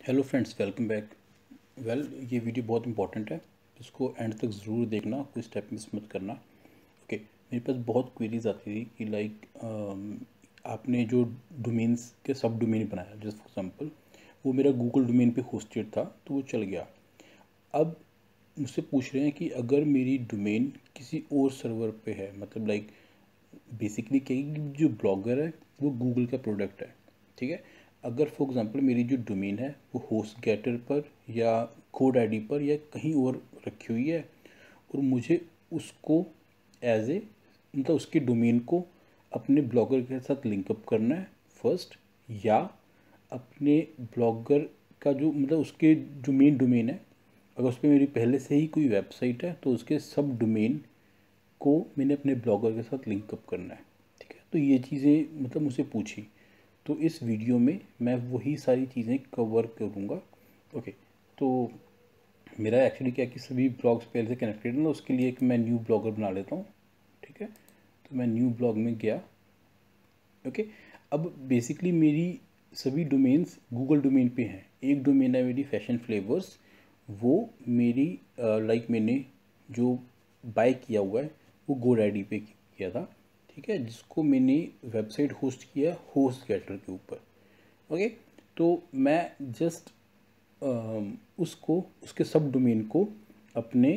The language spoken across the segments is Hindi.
Hello friends, welcome back. ये वीडियो बहुत इंपॉर्टेंट है, इसको एंड तक ज़रूर देखना, कोई स्टेप मिस मत करना। ओके, मेरे पास बहुत क्वेरीज आती थी कि आपने जो डोमेन्स के सब डोमेन बनाया, जैसे फॉर एग्जांपल वो मेरा गूगल डोमेन पे होस्टेड था तो वो चल गया। अब मुझसे पूछ रहे हैं कि अगर मेरी डोमेन किसी और सर्वर पे है, मतलब बेसिकली क्या है कि जो ब्लॉगर है वो गूगल का प्रोडक्ट है। ठीक है, अगर फॉर एग्जांपल मेरी जो डोमेन है वो होस्ट गेटर पर या कोड आईडी पर या कहीं और रखी हुई है और मुझे उसको एज ए मतलब उसके डोमेन को अपने ब्लॉगर के साथ लिंकअप करना है फर्स्ट, या अपने ब्लॉगर का जो मतलब उसके जो मेन डोमेन है, अगर उस पर मेरी पहले से ही कोई वेबसाइट है तो उसके सब डोमेन को मैंने अपने ब्लॉगर के साथ लिंकअप करना है। ठीक है, तो ये चीज़ें मतलब मुझसे पूछी, तो इस वीडियो में मैं वही सारी चीज़ें कवर करूँगा। ओके, तो मेरा एक्चुअली क्या है कि सभी ब्लॉग्स पहले से कनेक्टेड है ना, उसके लिए एक मैं न्यू ब्लॉगर बना लेता हूँ। ठीक है, तो मैं न्यू ब्लॉग में गया। ओके, अब बेसिकली मेरी सभी डोमेन्स गूगल डोमेन पे हैं। एक डोमेन है मेरी फैशन फ्लेवर्स, वो मेरी मैंने जो बाय किया हुआ है वो गोडैडी पे किया था। ठीक है, जिसको मैंने वेबसाइट होस्ट किया होस्ट गेटर के ऊपर। ओके, तो मैं जस्ट उसको उसके सब डोमेन को अपने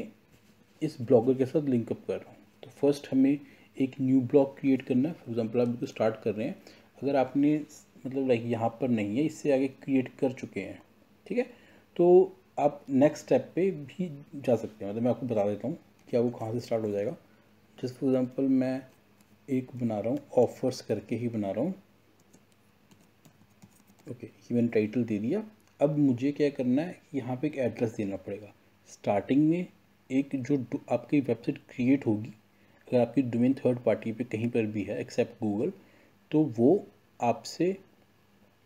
इस ब्लॉगर के साथ लिंकअप कर रहा हूँ। तो फर्स्ट हमें एक न्यू ब्लॉग क्रिएट करना है। फॉर एग्जांपल आप इसको स्टार्ट कर रहे हैं, अगर आपने मतलब यहाँ पर नहीं है, इससे आगे क्रिएट कर चुके हैं। ठीक है, तो आप नेक्स्ट स्टेप पे भी जा सकते हैं। मतलब मैं आपको बता देता हूँ क्या वो कहाँ से स्टार्ट हो जाएगा। जस्ट फॉर एग्जांपल मैं एक बना रहा हूँ, ऑफर्स करके ही बना रहा हूँ। ओके, ये मैंने टाइटल दे दिया। अब मुझे क्या करना है, यहाँ पे एक एड्रेस देना पड़ेगा। स्टार्टिंग में एक जो आपकी वेबसाइट क्रिएट होगी, अगर आपकी डोमेन थर्ड पार्टी पे कहीं पर भी है एक्सेप्ट गूगल, तो वो आपसे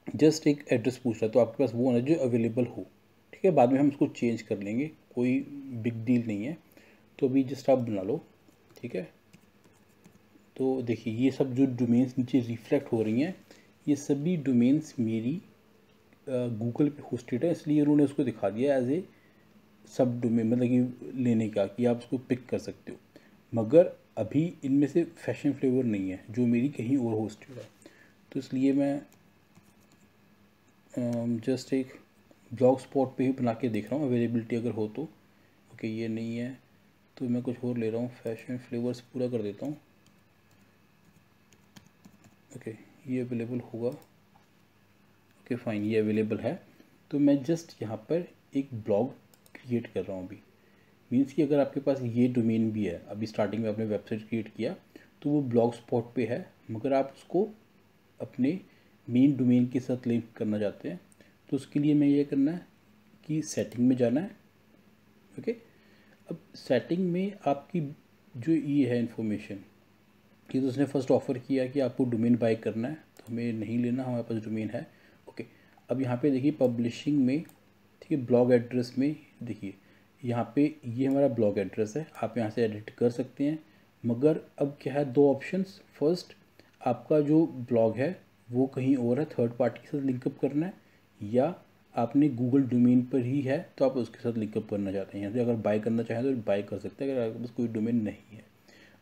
जस्ट एक एड्रेस पूछ रहा है, तो आपके पास वो होना जो अवेलेबल हो। ठीक है, बाद में हम उसको चेंज कर लेंगे, कोई बिग डील नहीं है। तो अभी जस्ट आप बना लो। ठीक है, तो देखिए ये सब जो डोमेन्स नीचे रिफ्लेक्ट हो रही हैं, ये सभी डोमेन्स मेरी गूगल पे होस्टेड है, इसलिए उन्होंने उसको दिखा दिया एज ए सब डोमेन, मतलब कि लेने का कि आप उसको पिक कर सकते हो। मगर अभी इनमें से फैशन फ्लेवर नहीं है जो मेरी कहीं और होस्टेड है, तो इसलिए मैं जस्ट एक ब्लॉग स्पॉट पे ही बना के देख रहा हूँ अवेलेबिलिटी अगर हो तो। ओके, ये नहीं है तो मैं कुछ और ले रहा हूँ, फैशन फ्लेवर्स पूरा कर देता हूँ। ओके, ये अवेलेबल होगा। ओके फाइन, ये अवेलेबल है। तो मैं जस्ट यहाँ पर एक ब्लॉग क्रिएट कर रहा हूँ अभी। मीन्स कि अगर आपके पास ये डोमेन भी है, अभी स्टार्टिंग में आपने वेबसाइट क्रिएट किया तो वो ब्लॉग स्पॉट पे है, मगर आप उसको अपने मेन डोमेन के साथ लिंक करना चाहते हैं, तो उसके लिए मैं ये करना है कि सेटिंग में जाना है। ओके, अब सेटिंग में आपकी जो ये है इन्फॉर्मेशन कि तो उसने फर्स्ट ऑफ़र किया कि आपको डोमेन बाय करना है, तो हमें नहीं लेना, हमारे पास डोमेन है। ओके, अब यहाँ पे देखिए पब्लिशिंग में, ठीक है, ब्लॉग एड्रेस में देखिए यहाँ पे ये हमारा ब्लॉग एड्रेस है, आप यहाँ से एडिट कर सकते हैं। मगर अब क्या है, दो ऑप्शंस। फर्स्ट, आपका जो ब्लॉग है वो कहीं और है, थर्ड पार्टी के साथ लिंकअप करना है, या आपने गूगल डोमेन पर ही है तो आप उसके साथ लिंकअप करना चाहते हैं। यहाँ से अगर बाय करना चाहें तो बाय कर सकते हैं अगर आपके पास कोई डोमेन नहीं है।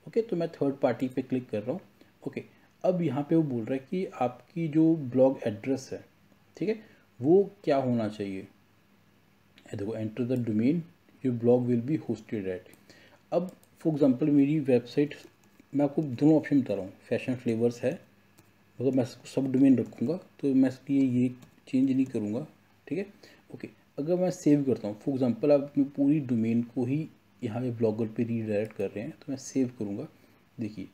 ओके, तो मैं थर्ड पार्टी पे क्लिक कर रहा हूँ। ओके, अब यहाँ पे वो बोल रहा है कि आपकी जो ब्लॉग एड्रेस है, ठीक है, वो क्या होना चाहिए। देखो, enter the domain your blog will be hosted at. अब फॉर एग्जांपल मेरी वेबसाइट, मैं आपको दोनों ऑप्शन बता रहा हूँ, फैशन फ्लेवर्स है, मगर मैं इसको सब डोमेन रखूँगा तो मैं इसलिए ये चेंज नहीं करूँगा। ठीक है, ओके, अगर मैं सेव करता हूँ, फॉर एग्जांपल आप अपनी पूरी डोमेन को ही यहाँ पे ब्लॉगर पे रीडायरेक्ट कर रहे हैं, तो मैं सेव करूँगा। देखिए,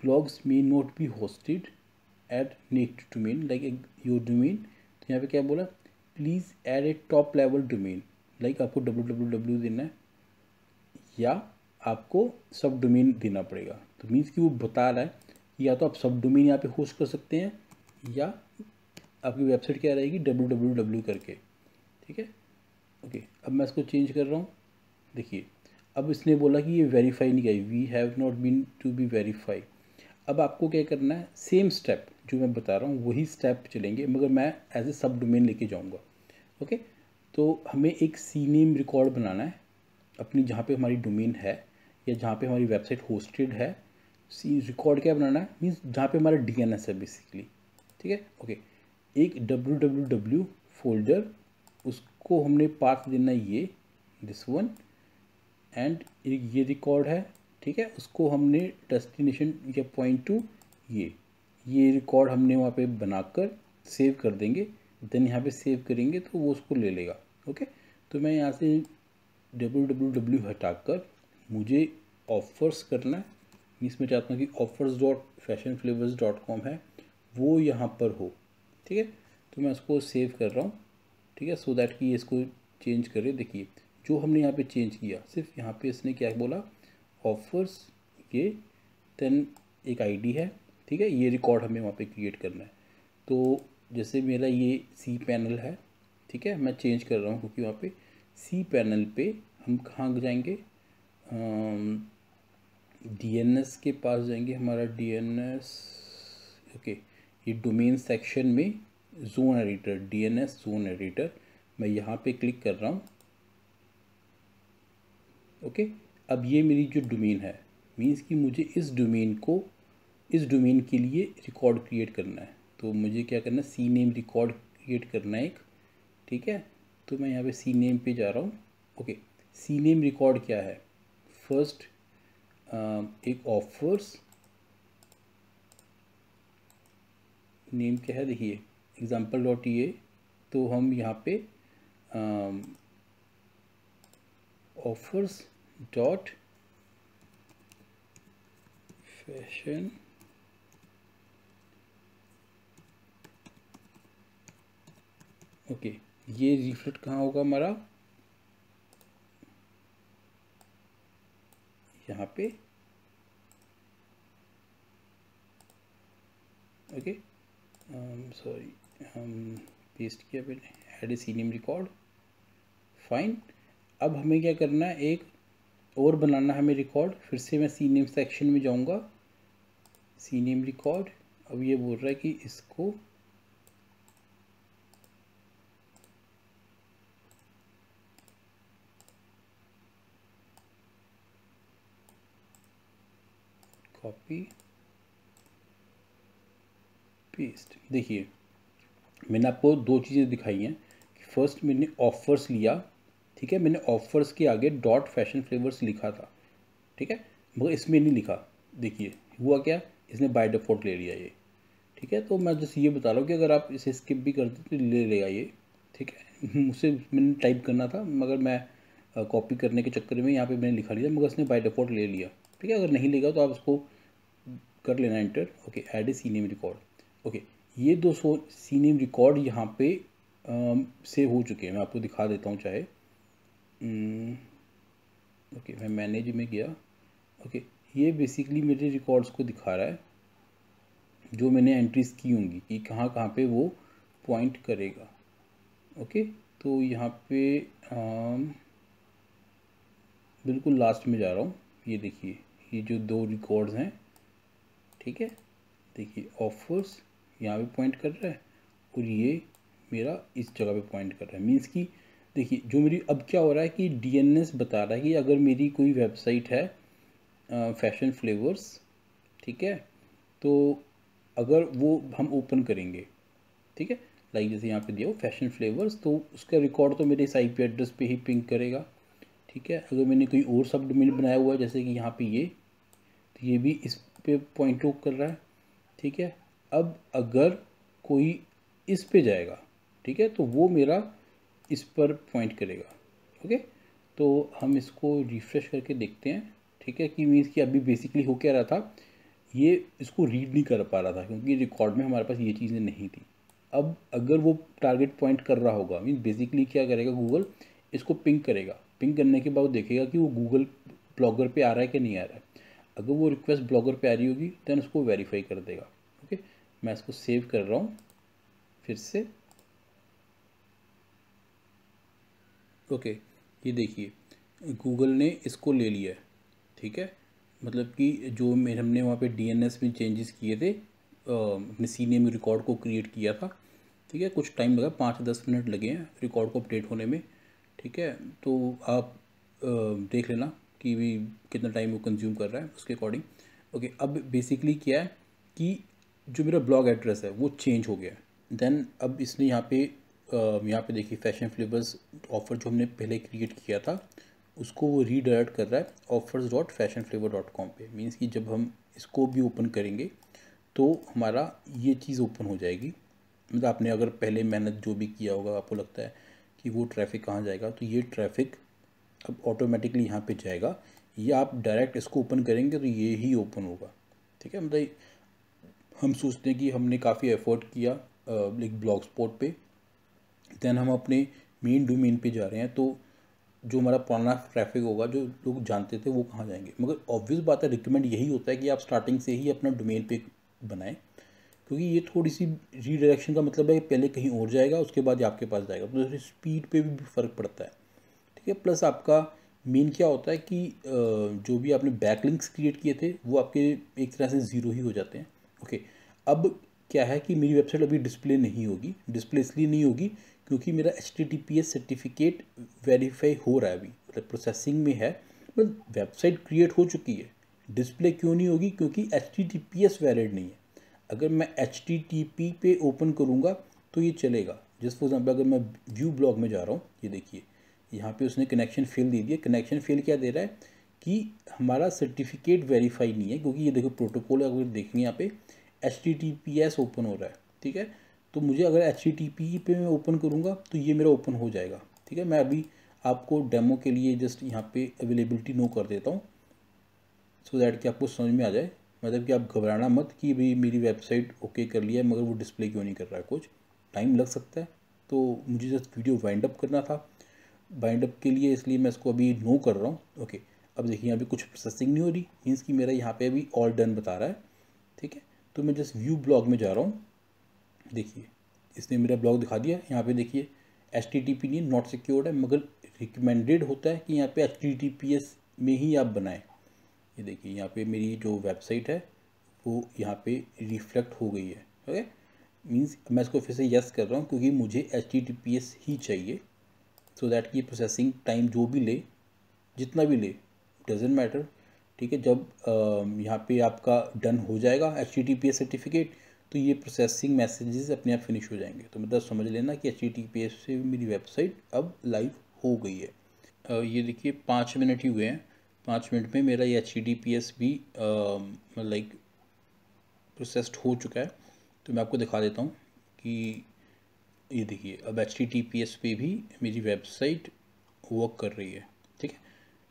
blogs may not be hosted at next domain like your domain. तो यहाँ पे क्या बोला, please add a top level domain, like आपको www देना है या आपको सब डोमेन देना पड़ेगा। तो मीन्स कि वो बता रहा है या तो आप सब डोमेन यहाँ पे होस्ट कर सकते हैं या आपकी वेबसाइट क्या रहेगी www करके। ठीक है, ओके, अब मैं इसको चेंज कर रहा हूँ। देखिए, अब इसने बोला कि ये वेरीफाई नहीं किया, we have not been to be verify. अब आपको क्या करना है, सेम स्टेप जो मैं बता रहा हूँ वही स्टेप चलेंगे, मगर मैं एज ए सब डोमेन लेके जाऊँगा। ओके, तो हमें एक सी नेम रिकॉर्ड बनाना है अपनी, जहाँ पे हमारी डोमेन है या जहाँ पे हमारी वेबसाइट होस्टेड है। सी रिकॉर्ड क्या बनाना है, मीन्स जहाँ पे हमारा DNS है बेसिकली। ठीक है, ओके। एक www फोल्डर, उसको हमने पाथ देना ये दिस वन, एंड ये रिकॉर्ड है। ठीक है, उसको हमने डेस्टिनेशन या पॉइंट टू ये रिकॉर्ड हमने वहाँ पे बनाकर सेव कर देंगे। देन यहाँ पे सेव करेंगे तो वो उसको ले लेगा। ओके, तो मैं यहाँ से www हटाकर मुझे ऑफर्स करना है। मीन्स मैं चाहता हूँ कि offers.fashionflavors.com है वो यहाँ पर हो। ठीक है, तो मैं उसको सेव कर रहा हूँ। ठीक है, सो दैट कि इसको चेंज करे। देखिए जो हमने यहाँ पे चेंज किया, सिर्फ यहाँ पे इसने क्या बोला, ऑफर्स ये, देन एक आईडी है। ठीक है, ये रिकॉर्ड हमें वहाँ पे क्रिएट करना है। तो जैसे मेरा ये सी पैनल है, ठीक है, मैं चेंज कर रहा हूँ क्योंकि वहाँ पे सी पैनल पे हम कहाँ जाएंगे, DNS के पास जाएंगे। हमारा DNS, ओके, ये डोमेन सेक्शन में zone editor, DNS zone editor, मैं यहाँ पे क्लिक कर रहा हूँ। ओके, अब ये मेरी जो डोमेन है, मीन्स कि मुझे इस डोमेन के लिए रिकॉर्ड क्रिएट करना है। तो मुझे क्या करना है, सी नेम रिकॉर्ड क्रिएट करना है एक। ठीक है, तो मैं यहाँ पे सी नेम पे जा रहा हूँ। ओके, सी नेम रिकॉर्ड क्या है, फर्स्ट एक ऑफर्स नेम क्या है, देखिए example.ea। तो हम यहाँ पे ऑफर्स डॉट फैशन ओके, ये रिफ्लेक्ट कहाँ होगा हमारा, यहाँ पे। ओके, सॉरी, हम पेस्ट किया पहले, add a C name record, fine. अब हमें क्या करना है, एक और बनाना है हमें रिकॉर्ड। फिर से मैं सी नेम सेक्शन में जाऊंगा, सी नेम रिकॉर्ड। अब ये बोल रहा है कि इसको कॉपी पेस्ट। देखिए मैंने आपको दो चीज़ें दिखाई हैं कि फर्स्ट मैंने ऑफर्स लिया, ठीक है, मैंने ऑफर्स के आगे डॉट फैशन फ्लेवर्स लिखा था। ठीक है, मगर इसमें नहीं लिखा। देखिए हुआ क्या, इसने बाय डिफ़ॉल्ट ले लिया ये। ठीक है, तो मैं जस्ट ये बता रहा हूँ कि अगर आप इसे स्किप भी कर दें तो ले लेगा ये। ठीक है, मुझसे मैंने टाइप करना था मगर मैं कॉपी करने के चक्कर में यहाँ पे मैंने लिखा लिया, मगर इसने बाय डिफ़ॉल्ट ले लिया। ठीक है, अगर नहीं लेगा तो आप इसको कर लेना enter. Okay, add a C name record. Okay, ये 200 सी नेम रिकॉर्ड यहाँ पे सेव हो चुके हैं। मैं आपको दिखा देता हूँ चाहे। ओके, मैं मैनेज में गया। ओके, ये बेसिकली मेरे रिकॉर्ड्स को दिखा रहा है जो मैंने एंट्रीज की होंगी कि कहाँ कहाँ पे वो पॉइंट करेगा। ओके, तो यहाँ पे बिल्कुल लास्ट में जा रहा हूँ। ये देखिए ये जो दो रिकॉर्ड्स हैं, ठीक है, देखिए ऑफर्स यहाँ पे पॉइंट कर रहा है और ये मेरा इस जगह पे पॉइंट कर रहा है। मीन्स कि देखिए जो मेरी अब क्या हो रहा है कि DNS बता रहा है कि अगर मेरी कोई वेबसाइट है फैशन फ्लेवर्स, ठीक है, तो अगर वो हम ओपन करेंगे, ठीक है, लाइक जैसे यहाँ पे दिया हो फैशन फ्लेवर्स, तो उसका रिकॉर्ड तो मेरे इस IP एड्रेस पे ही पिंग करेगा। ठीक है, अगर मैंने कोई और सब डोमेन बनाया हुआ है जैसे कि यहाँ पे ये, तो ये भी इस पे पॉइंट आउट कर रहा है। ठीक है, अब अगर कोई इस पे जाएगा, ठीक है, तो वो मेरा इस पर पॉइंट करेगा। ओके, तो हम इसको रिफ्रेश करके देखते हैं। ठीक है, कि मीन्स कि अभी बेसिकली हो क्या रहा था, ये इसको रीड नहीं कर पा रहा था क्योंकि रिकॉर्ड में हमारे पास ये चीज़ें नहीं थी। अब अगर वो टारगेट पॉइंट कर रहा होगा, मीन्स बेसिकली क्या करेगा, गूगल इसको पिंग करेगा। पिंग करने के बाद देखेगा कि वो गूगल ब्लॉगर पे आ रहा है कि नहीं आ रहा है। अगर वो रिक्वेस्ट ब्लॉगर पे आ रही होगी देन उसको वेरीफाई कर देगा। ओके, मैं इसको सेव कर रहा हूँ फिर से। ओके, ये देखिए गूगल ने इसको ले लिया है। ठीक है, मतलब कि जो हमने वहाँ पे DNS में चेंजेस किए थे अपने सीने में रिकॉर्ड को क्रिएट किया था। ठीक है, कुछ टाइम लगा, 5-10 मिनट लगे हैं रिकॉर्ड को अपडेट होने में। ठीक है, तो आप देख लेना कि भी कितना टाइम वो कंज्यूम कर रहा है उसके अकॉर्डिंग। ओके, अब बेसिकली क्या है कि जो मेरा ब्लॉग एड्रेस है वो चेंज हो गया है। देन अब इसने यहाँ पे देखिए फैशन फ्लेवर्स ऑफर जो हमने पहले क्रिएट किया था उसको वो रीडायरेक्ट कर रहा है offers.fashionflavor.com पे। मीन्स कि जब हम इसको भी ओपन करेंगे तो हमारा ये चीज़ ओपन हो जाएगी। मतलब आपने अगर पहले मेहनत जो भी किया होगा, आपको लगता है कि वो ट्रैफिक कहाँ जाएगा, तो ये ट्रैफिक अब ऑटोमेटिकली यहाँ पे जाएगा। ये आप डायरेक्ट इसको ओपन करेंगे तो ये ही ओपन होगा। ठीक है, मतलब हम सोचते हैं कि हमने काफ़ी एफर्ट किया एक ब्लॉग स्पॉट पे, देन हम अपने मेन डोमेन पे जा रहे हैं, तो जो हमारा पुराना ट्रैफिक होगा जो लोग जानते थे वो कहाँ जाएंगे। मगर ऑब्वियस बात है, रिकमेंड यही होता है कि आप स्टार्टिंग से ही अपना डोमेन पे बनाएं, क्योंकि ये थोड़ी सी रीडायरेक्शन का मतलब है कि पहले कहीं और जाएगा उसके बाद ये आपके पास जाएगा, तो स्पीड पे भी फ़र्क पड़ता है। ठीक है, प्लस आपका मेन क्या होता है कि जो भी आपने बैकलिंक्स क्रिएट किए थे वो आपके एक तरह से ज़ीरो ही हो जाते हैं। ओके, अब क्या है कि मेरी वेबसाइट अभी डिस्प्ले नहीं होगी। डिस्प्ले इसलिए नहीं होगी क्योंकि मेरा HTTPS सर्टिफिकेट वेरीफाई हो रहा है, अभी मतलब प्रोसेसिंग में है, मतलब वेबसाइट क्रिएट हो चुकी है। डिस्प्ले क्यों नहीं होगी? क्योंकि HTTPS वैलिड नहीं है। अगर मैं HTTP पे ओपन करूँगा तो ये चलेगा। जस्ट फॉर एग्जाम्पल, अगर मैं व्यू ब्लॉग में जा रहा हूँ, ये देखिए यहाँ पे उसने कनेक्शन फेल दे दिया। कनेक्शन फेल क्या दे रहा है कि हमारा सर्टिफिकेट वेरीफाई नहीं है, क्योंकि ये देखो प्रोटोकॉल अगर देखेंगे यहाँ पे HTTPS ओपन हो रहा है। ठीक है, तो मुझे अगर HTTP पे मैं ओपन करूँगा तो ये मेरा ओपन हो जाएगा। ठीक है, मैं अभी आपको डेमो के लिए जस्ट यहाँ पे अवेलेबिलिटी नो कर देता हूँ, सो दैट कि आपको समझ में आ जाए। मतलब कि आप घबराना मत कि भाई मेरी वेबसाइट ओके कर लिया है मगर वो डिस्प्ले क्यों नहीं कर रहा है, कुछ टाइम लग सकता है। तो मुझे जस्ट वीडियो वाइंड अप करना था, बाइंड अप के लिए, इसलिए मैं इसको अभी नो कर रहा हूँ। ओके, अब देखिए यहाँ पे कुछ प्रोसेसिंग नहीं हो रही, मीन्स कि मेरा यहाँ पे अभी ऑल डन बता रहा है। ठीक है, तो मैं जस्ट व्यू ब्लॉग में जा रहा हूँ। देखिए इसने मेरा ब्लॉग दिखा दिया। यहाँ पे देखिए HTTP नहीं, नॉट सिक्योर्ड है, मगर रिकमेंडेड होता है कि यहाँ पे HTTPS में ही आप बनाएं। ये देखिए यहाँ पे मेरी जो वेबसाइट है वो यहाँ पे रिफ्लेक्ट हो गई है। ओके, मीन्स मैं इसको फिर से यस कर रहा हूँ क्योंकि मुझे HTTPS ही चाहिए, सो दैट कि प्रोसेसिंग टाइम जो भी ले, जितना भी ले, डजेंट मैटर। ठीक है, जब यहाँ पे आपका डन हो जाएगा HTTPS सर्टिफिकेट तो ये प्रोसेसिंग मैसेजेस अपने आप फिनिश हो जाएंगे। तो मतलब समझ लेना कि HTTPS से मेरी वेबसाइट अब लाइव हो गई है। ये देखिए 5 मिनट ही हुए हैं, 5 मिनट में मेरा ये HTTPS भी लाइक प्रोसेस्ड हो चुका है। तो मैं आपको दिखा देता हूँ कि ये देखिए अब HTTPS पे भी मेरी वेबसाइट वर्क कर रही है। ठीक है,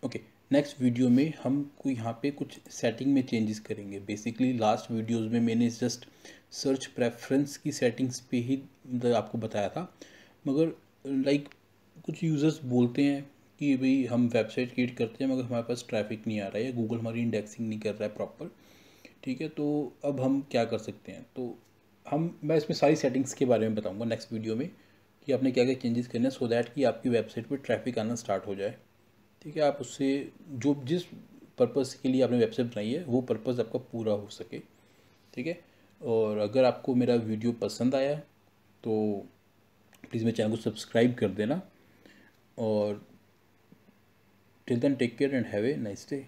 ओके, नेक्स्ट वीडियो में हम को यहाँ पे कुछ सेटिंग में चेंजेस करेंगे। बेसिकली लास्ट वीडियोस में मैंने जस्ट सर्च प्रेफरेंस की सेटिंग्स पे ही मतलब आपको बताया था, मगर लाइक कुछ यूज़र्स बोलते हैं कि भाई हम वेबसाइट क्रिएट करते हैं मगर हमारे पास ट्रैफिक नहीं आ रहा है या गूगल हमारी इंडेक्सिंग नहीं कर रहा है प्रॉपर। ठीक है, तो अब हम क्या कर सकते हैं, तो मैं इसमें सारी सेटिंग्स के बारे में बताऊंगा नेक्स्ट वीडियो में कि आपने क्या क्या चेंजेस करने हैं, सो दैट कि आपकी वेबसाइट पे ट्रैफिक आना स्टार्ट हो जाए। ठीक है, आप उससे जो जिस पर्पज़ के लिए आपने वेबसाइट बनाई है वो पर्पज़ आपका पूरा हो सके। ठीक है, और अगर आपको मेरा वीडियो पसंद आया तो प्लीज़ मेरे चैनल को सब्सक्राइब कर देना, और till then take care and have a nice day.